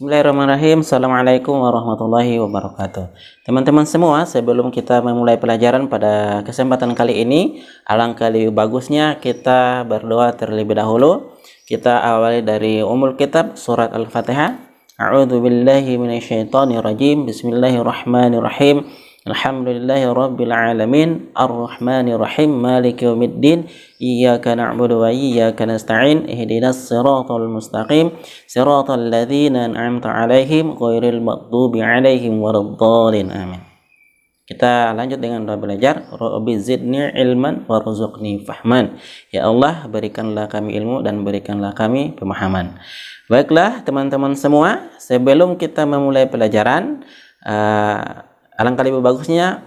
Bismillahirrahmanirrahim. Assalamualaikum warahmatullahi wabarakatuh. Teman-teman semua, sebelum kita memulai pelajaran pada kesempatan kali ini, alangkah lebih bagusnya kita berdoa terlebih dahulu. Kita awali dari Ummul Kitab surat Al-Fatihah. A'udzu billahi minasyaitonir rajim. Bismillahirrahmanirrahim. Alhamdulillahi rabbil alamin, arrahmanir rahim, maliki yaumiddin, iyyaka na'budu wa iyyaka nasta'in, ihdinas siratal mustaqim, siratal ladzina an'amta 'alaihim ghairil maghdubi 'alaihim waladdallin. Amin. Kita lanjut dengan doa belajar. Rabbi zidni ilman warzuqni fahman. Ya Allah, berikanlah kami ilmu dan berikanlah kami pemahaman. Baiklah teman-teman semua, sebelum kita memulai pelajaran, alangkah lebih bagusnya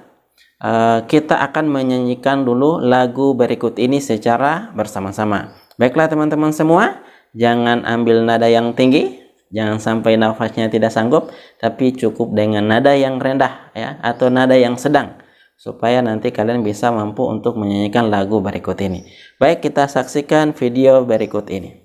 kita akan menyanyikan dulu lagu berikut ini secara bersama-sama. Baiklah teman-teman semua, jangan ambil nada yang tinggi, jangan sampai nafasnya tidak sanggup, tapi cukup dengan nada yang rendah ya, atau nada yang sedang, supaya nanti kalian bisa mampu untuk menyanyikan lagu berikut ini. Baik, kita saksikan video berikut ini.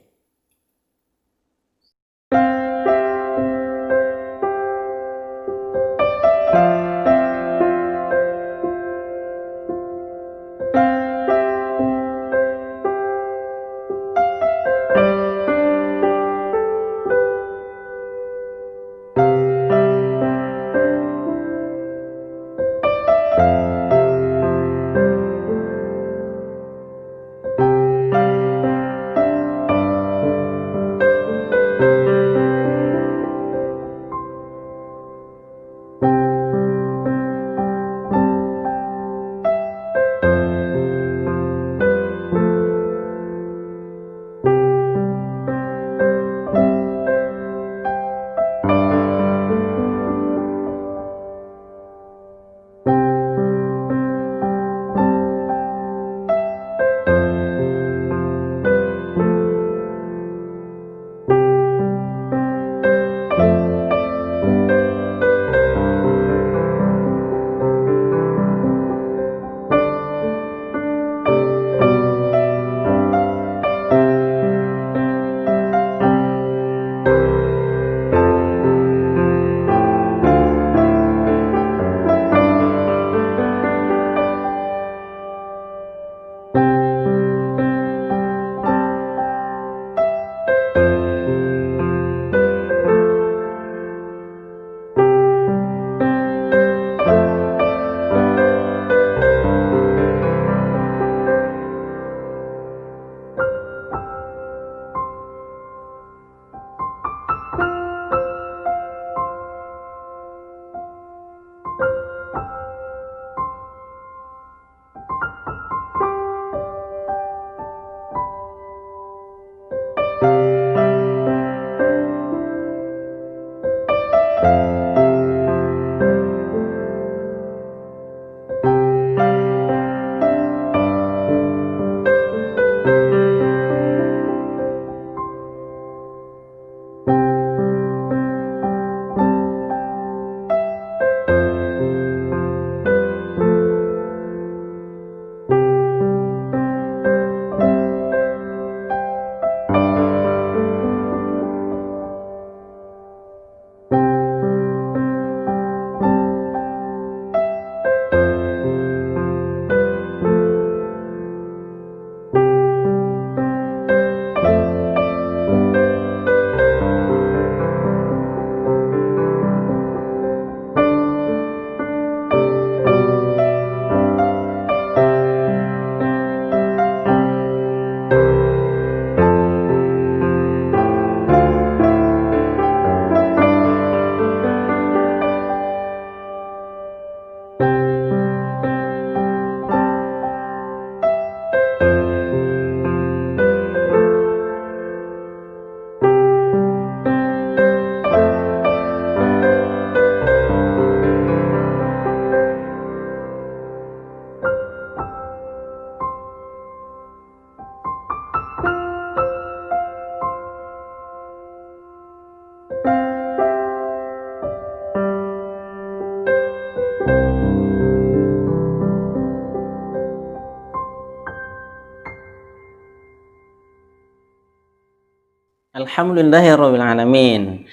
Alhamdulillahirabbil alamin.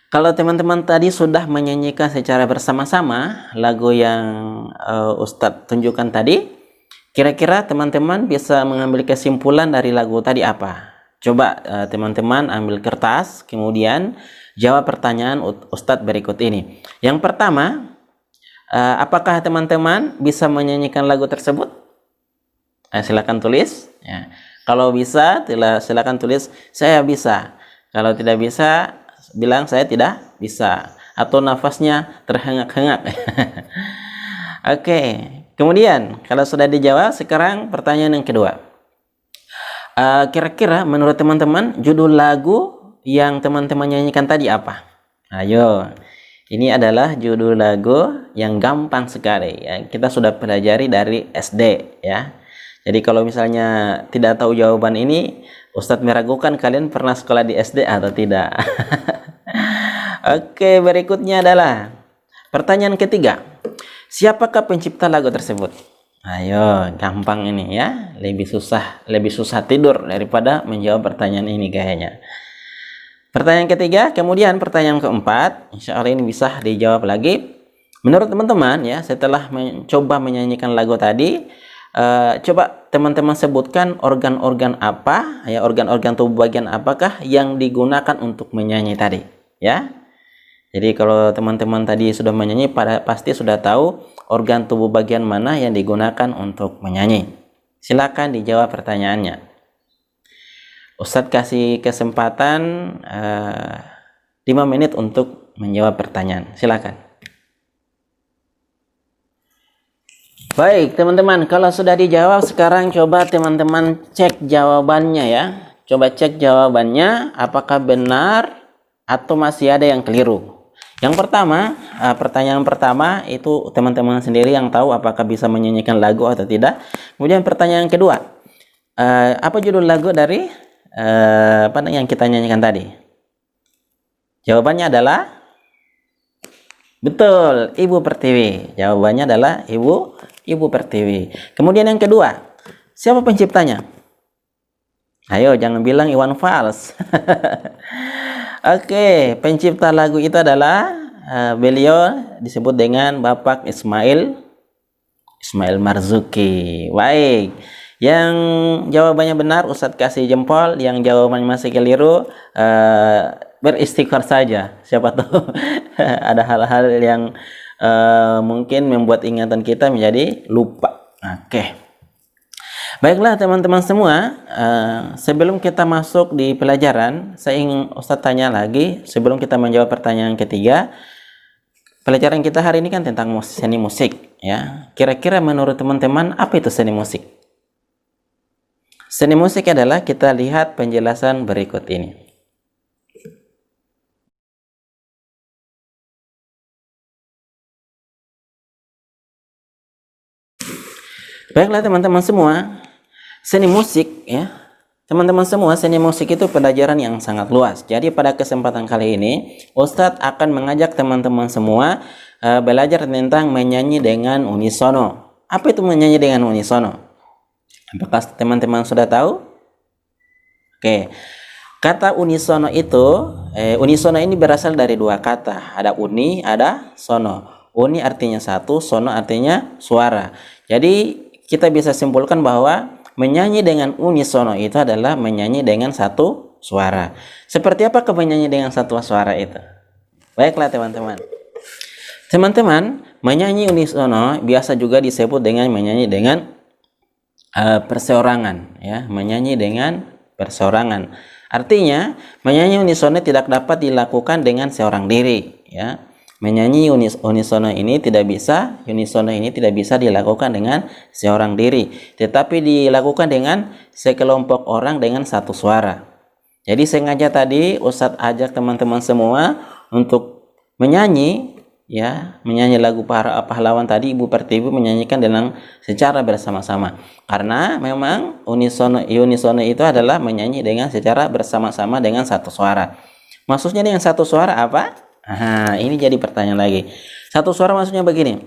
Kalau teman-teman tadi sudah menyanyikan secara bersama-sama lagu yang Ustadz tunjukkan tadi, kira-kira teman-teman bisa mengambil kesimpulan dari lagu tadi apa? Coba teman-teman ambil kertas, kemudian jawab pertanyaan Ustadz berikut ini. Yang pertama, apakah teman-teman bisa menyanyikan lagu tersebut? Silakan tulis. Ya. Kalau bisa, silakan tulis saya bisa. Kalau tidak bisa, bilang saya tidak bisa. Atau nafasnya terhengak-hengak. Oke. Kemudian, kalau sudah dijawab, sekarang pertanyaan yang kedua. Kira-kira menurut teman-teman, judul lagu yang teman-teman nyanyikan tadi apa? Ayo. Ini adalah judul lagu yang gampang sekali. Ya. Kita sudah pelajari dari SD, ya. Jadi kalau misalnya tidak tahu jawaban ini, Ustadz meragukan kalian pernah sekolah di SD atau tidak. Oke, berikutnya adalah pertanyaan ketiga. Siapakah pencipta lagu tersebut? Ayo, gampang ini ya. Lebih susah tidur daripada menjawab pertanyaan ini kayaknya. Pertanyaan ketiga, kemudian pertanyaan keempat, insya Allah ini bisa dijawab lagi. Menurut teman-teman ya, setelah mencoba menyanyikan lagu tadi, coba teman-teman sebutkan organ-organ apa ya, organ-organ tubuh bagian apakah yang digunakan untuk menyanyi tadi ya. Jadi kalau teman-teman tadi sudah menyanyi, pasti sudah tahu organ tubuh bagian mana yang digunakan untuk menyanyi. Silakan dijawab pertanyaannya. Ustadz kasih kesempatan 5 menit untuk menjawab pertanyaan. Silakan. Baik teman-teman, kalau sudah dijawab, sekarang coba teman-teman cek jawabannya ya. Coba cek jawabannya apakah benar atau masih ada yang keliru. Yang pertama, pertanyaan pertama itu teman-teman sendiri yang tahu apakah bisa menyanyikan lagu atau tidak. Kemudian pertanyaan kedua, apa judul lagu dari apa yang kita nyanyikan tadi? Jawabannya adalah betul, Ibu Pertiwi. Jawabannya adalah Ibu Pertiwi. Kemudian yang kedua, siapa penciptanya? Ayo, jangan bilang Iwan Fals. Oke, pencipta lagu itu adalah beliau disebut dengan Bapak Ismail Marzuki. Baik. Yang jawabannya benar Ustadz kasih jempol, yang jawabannya masih keliru beristighfar saja. Siapa tahu ada hal-hal yang mungkin membuat ingatan kita menjadi lupa. Oke. Baiklah teman-teman semua, sebelum kita masuk di pelajaran, saya ingin Ustadz tanya lagi sebelum kita menjawab pertanyaan ketiga. Pelajaran kita hari ini kan tentang seni musik ya. Kira-kira menurut teman-teman apa itu seni musik? Seni musik adalah, kita lihat penjelasan berikut ini. Baiklah teman-teman semua, seni musik ya, teman-teman semua, seni musik itu pelajaran yang sangat luas. Jadi pada kesempatan kali ini Ustadz akan mengajak teman-teman semua belajar tentang menyanyi dengan unisono. Apa itu menyanyi dengan unisono? Apakah teman-teman sudah tahu? Oke, kata unisono itu, unisono ini berasal dari dua kata. Ada uni, ada sono. Uni artinya satu, sono artinya suara. Jadi kita bisa simpulkan bahwa menyanyi dengan unisono itu adalah menyanyi dengan satu suara. Seperti apa menyanyi dengan satu suara itu? Baiklah teman-teman. Teman-teman, menyanyi unisono biasa juga disebut dengan menyanyi dengan perseorangan ya, menyanyi dengan perseorangan. Artinya, menyanyi unisono tidak dapat dilakukan dengan seorang diri ya. Menyanyi unisono ini tidak bisa dilakukan dengan seorang diri, tetapi dilakukan dengan sekelompok orang dengan satu suara. Jadi sengaja tadi Ustadz ajak teman-teman semua untuk menyanyi ya, menyanyi lagu para pahlawan tadi. Ibu Pertiwi menyanyikan dengan secara bersama-sama, karena memang unisono itu adalah menyanyi dengan secara bersama-sama dengan satu suara. Maksudnya dengan satu suara apa? Ini jadi pertanyaan lagi. Satu suara maksudnya begini.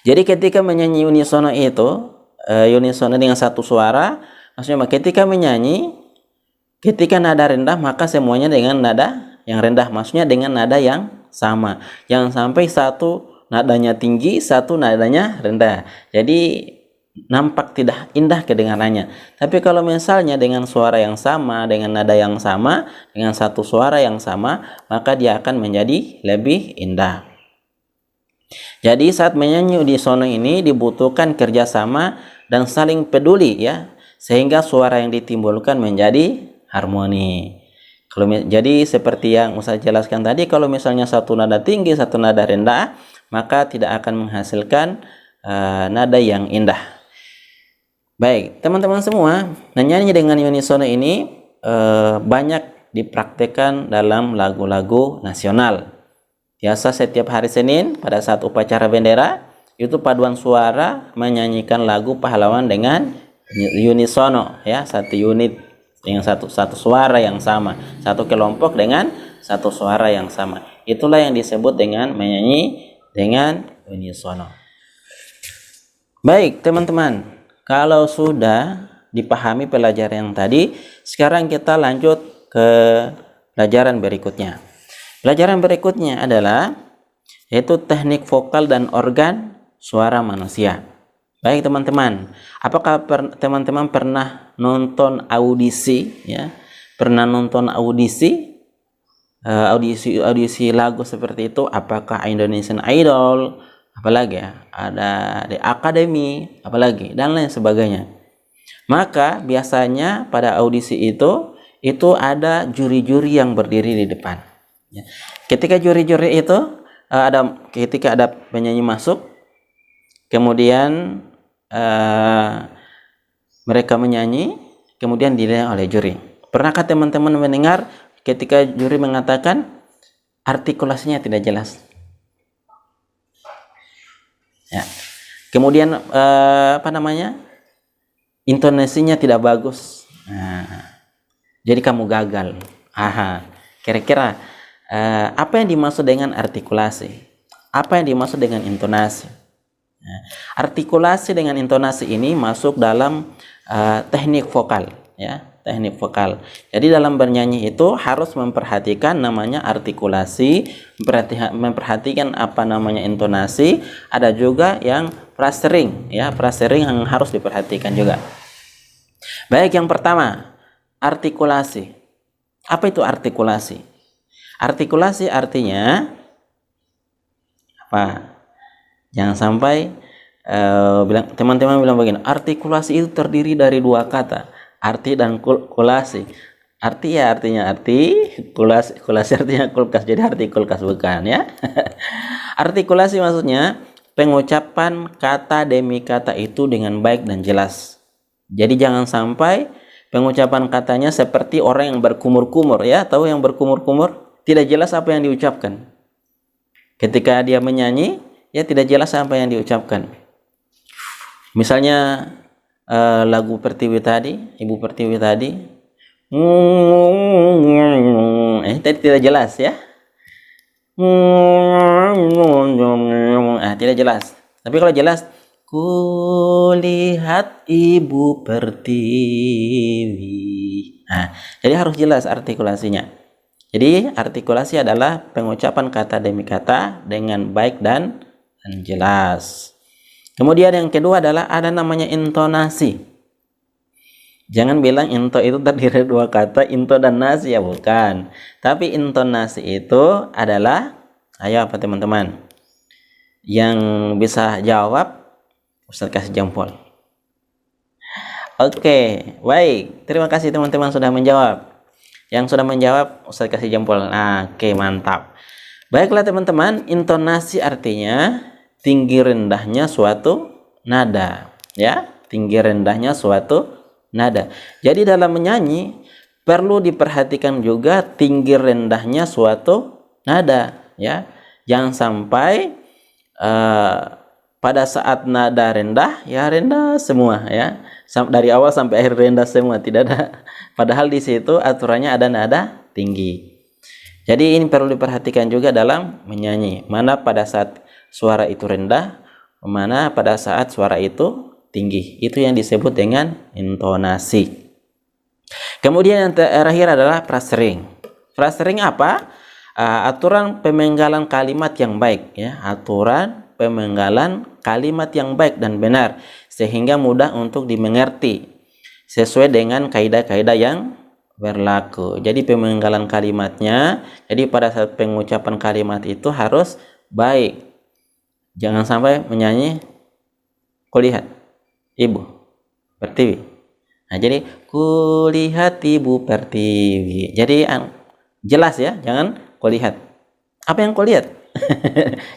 Jadi ketika menyanyi unisono itu, unisono dengan satu suara, maksudnya ketika menyanyi Ketika nada rendah, maka semuanya dengan nada yang rendah, maksudnya dengan nada yang sama. Jangan sampai satu nadanya tinggi, satu nadanya rendah. Jadi nampak tidak indah kedengarannya. Tapi kalau misalnya dengan suara yang sama, dengan nada yang sama, dengan satu suara yang sama, maka dia akan menjadi lebih indah. Jadi saat menyanyi unisono ini dibutuhkan kerjasama dan saling peduli ya, sehingga suara yang ditimbulkan menjadi harmoni. Jadi seperti yang Ustaz jelaskan tadi, kalau misalnya satu nada tinggi, satu nada rendah, maka tidak akan menghasilkan nada yang indah. Baik, teman-teman semua, nyanyi dengan unisono ini banyak dipraktekkan dalam lagu-lagu nasional. Biasa setiap hari Senin pada saat upacara bendera, itu paduan suara menyanyikan lagu pahlawan dengan unisono ya, satu unit dengan satu suara yang sama, satu kelompok dengan satu suara yang sama. Itulah yang disebut dengan menyanyi dengan unisono. Baik, teman-teman, kalau sudah dipahami pelajaran yang tadi, sekarang kita lanjut ke pelajaran berikutnya. Pelajaran berikutnya adalah yaitu teknik vokal dan organ suara manusia. Baik teman-teman, apakah teman-teman pernah nonton audisi ya? Pernah nonton audisi lagu seperti itu? Apakah Indonesian Idol, apalagi ya? Ada The Academy, apalagi dan lain sebagainya. Maka biasanya pada audisi itu ada juri-juri yang berdiri di depan. Ya. Ketika juri-juri itu ketika ada penyanyi masuk, kemudian mereka menyanyi, kemudian dinilai oleh juri. Pernahkah teman-teman mendengar ketika juri mengatakan artikulasinya tidak jelas? Ya. Kemudian intonasinya tidak bagus. Nah, jadi kamu gagal. Kira-kira apa yang dimaksud dengan artikulasi? Apa yang dimaksud dengan intonasi? Nah, artikulasi dengan intonasi ini masuk dalam teknik vokal, ya, teknik vokal. Jadi dalam bernyanyi itu harus memperhatikan namanya artikulasi, memperhatikan apa namanya intonasi. Ada juga yang frasering, ya, frasering yang harus diperhatikan juga. Baik, yang pertama, artikulasi. Apa itu artikulasi? Artikulasi artinya apa? Jangan sampai teman-teman bilang begini, artikulasi itu terdiri dari dua kata, arti dan kulasi. Arti ya artinya arti, kulasi artinya kulkas. Jadi arti kulkas bukan ya. Artikulasi maksudnya pengucapan kata demi kata itu dengan baik dan jelas. Jadi jangan sampai pengucapan katanya seperti orang yang berkumur-kumur ya, tahu yang berkumur-kumur? Tidak jelas apa yang diucapkan. Ketika dia menyanyi, ya tidak jelas apa yang diucapkan. Misalnya lagu Pertiwi tadi, Ibu Pertiwi tadi, tadi tidak jelas ya. Tidak jelas. Tapi kalau jelas, kulihat Ibu Pertiwi. Jadi harus jelas artikulasinya. Jadi artikulasi adalah pengucapan kata demi kata dengan baik dan jelas. Kemudian yang kedua adalah ada namanya intonasi. Jangan bilang into itu terdiri dari dua kata, into dan nasi, ya bukan. Tapi intonasi itu adalah, ayo apa teman-teman? Yang bisa jawab, Ustaz kasih jempol. Oke, baik. Terima kasih teman-teman sudah menjawab. Yang sudah menjawab, Ustaz kasih jempol. Oke, mantap. Baiklah teman-teman, intonasi artinya tinggi rendahnya suatu nada, ya, tinggi rendahnya suatu nada. Jadi dalam menyanyi perlu diperhatikan juga tinggi rendahnya suatu nada, ya. Jangan sampai pada saat nada rendah, ya rendah semua, ya. Dari awal sampai akhir rendah semua, tidak ada. Padahal di situ aturannya ada nada tinggi. Jadi ini perlu diperhatikan juga dalam menyanyi. Mana pada saat suara itu rendah, mana pada saat suara itu tinggi. Itu yang disebut dengan intonasi. Kemudian yang terakhir adalah frasering. Frasering apa? Aturan pemenggalan kalimat yang baik, ya. Aturan pemenggalan kalimat yang baik dan benar sehingga mudah untuk dimengerti sesuai dengan kaidah-kaidah yang berlaku. Jadi pemenggalan kalimatnya, jadi pada saat pengucapan kalimat itu harus baik. Jangan sampai menyanyi kulihat ibu pertiwi. Nah, jadi kulihat ibu pertiwi. Jadi jelas ya, jangan kulihat. Apa yang kulihat?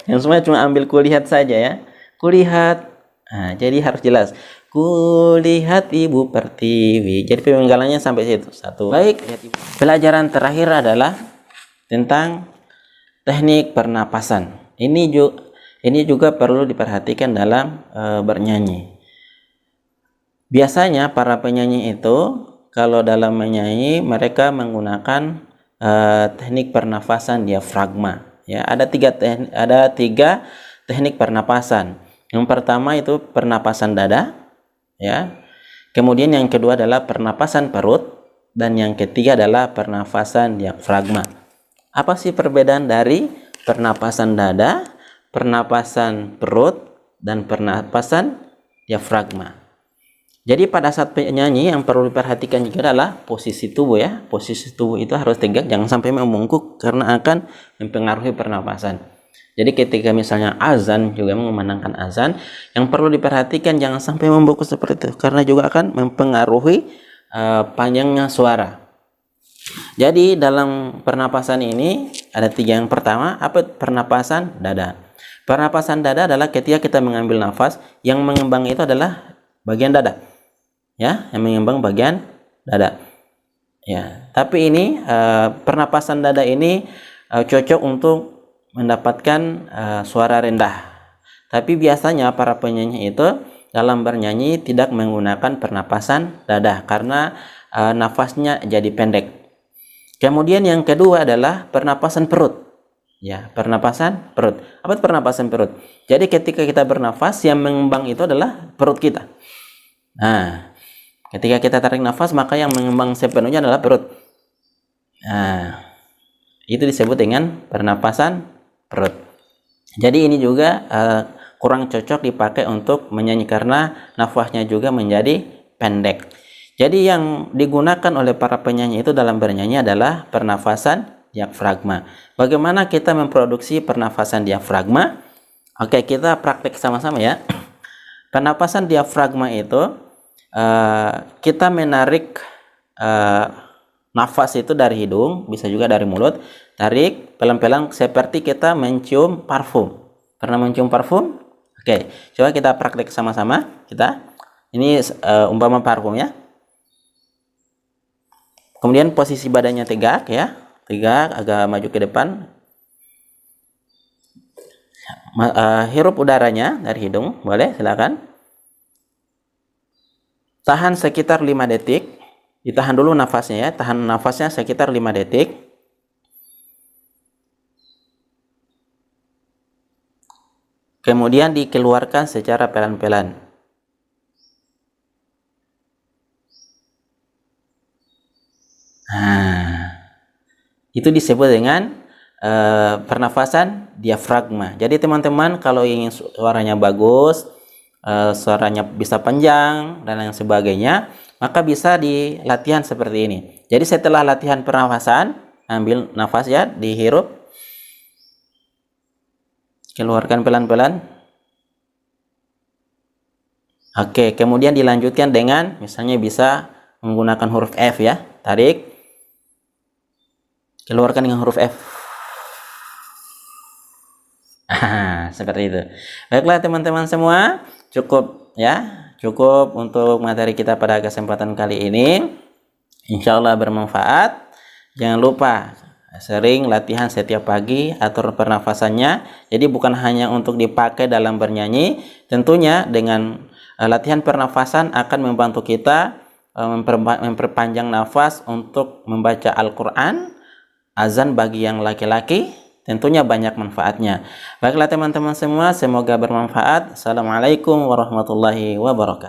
Yang semua cuma ambil kulihat saja ya. Kulihat. Nah, jadi harus jelas. Kulihat ibu pertiwi. Jadi pemenggalannya sampai situ. Satu. Baik. Pelajaran terakhir adalah tentang teknik pernapasan. Ini juga perlu diperhatikan dalam bernyanyi. Biasanya para penyanyi itu kalau dalam menyanyi mereka menggunakan teknik pernafasan diafragma. Ya, ada tiga teknik pernapasan. Yang pertama itu pernapasan dada, ya. Kemudian yang kedua adalah pernapasan perut dan yang ketiga adalah pernafasan diafragma. Apa sih perbedaan dari pernapasan dada, pernapasan perut dan pernapasan diafragma? Jadi pada saat penyanyi yang perlu diperhatikan juga adalah posisi tubuh ya. Posisi tubuh itu harus tegak, jangan sampai membungkuk karena akan mempengaruhi pernapasan. Jadi ketika misalnya azan, juga mengumandangkan azan, yang perlu diperhatikan jangan sampai membungkuk seperti itu karena juga akan mempengaruhi panjangnya suara. Jadi dalam pernapasan ini ada tiga. Yang pertama, apa? Pernapasan dada. Pernapasan dada adalah ketika kita mengambil nafas, yang mengembang itu adalah bagian dada. Ya, yang mengembang bagian dada. Ya, tapi ini pernapasan dada ini cocok untuk mendapatkan suara rendah. Tapi biasanya para penyanyi itu dalam bernyanyi tidak menggunakan pernapasan dada karena nafasnya jadi pendek. Kemudian yang kedua adalah pernapasan perut. Ya, pernapasan perut. Apa itu pernapasan perut? Jadi ketika kita bernafas, yang mengembang itu adalah perut kita. Nah, ketika kita tarik nafas, maka yang mengembang sepenuhnya adalah perut. Nah, itu disebut dengan pernapasan perut. Jadi ini juga kurang cocok dipakai untuk menyanyi karena nafasnya juga menjadi pendek. Jadi yang digunakan oleh para penyanyi itu dalam bernyanyi adalah pernafasan diafragma. Bagaimana kita memproduksi pernafasan diafragma? Oke, kita praktek sama-sama ya. Pernapasan diafragma itu kita menarik nafas itu dari hidung, bisa juga dari mulut. Tarik pelan-pelan seperti kita mencium parfum. Pernah mencium parfum? Oke, coba kita praktek sama-sama. Ini umpama parfum ya. Kemudian posisi badannya tegak ya. Tegak, agak maju ke depan. Hirup udaranya dari hidung, boleh, silakan. Tahan sekitar 5 detik. Ditahan dulu nafasnya ya. Tahan nafasnya sekitar 5 detik. Kemudian dikeluarkan secara pelan-pelan. Nah, itu disebut dengan pernafasan diafragma. Jadi teman-teman kalau ingin suaranya bagus, suaranya bisa panjang dan lain sebagainya, maka bisa di latihan seperti ini. Jadi setelah latihan pernafasan, ambil nafas ya, dihirup, keluarkan pelan-pelan. Oke, kemudian dilanjutkan dengan misalnya bisa menggunakan huruf F ya. Tarik, keluarkan dengan huruf F. Seperti itu. Baiklah teman-teman semua, cukup ya, cukup untuk materi kita pada kesempatan kali ini. Insya Allah bermanfaat. Jangan lupa sering latihan setiap pagi, atur pernafasannya. Jadi bukan hanya untuk dipakai dalam bernyanyi, tentunya dengan latihan pernafasan akan membantu kita memperpanjang nafas untuk membaca Al-Quran. Azan bagi yang laki-laki tentunya banyak manfaatnya. Baiklah teman-teman semua, semoga bermanfaat. Assalamualaikum warahmatullahi wabarakatuh.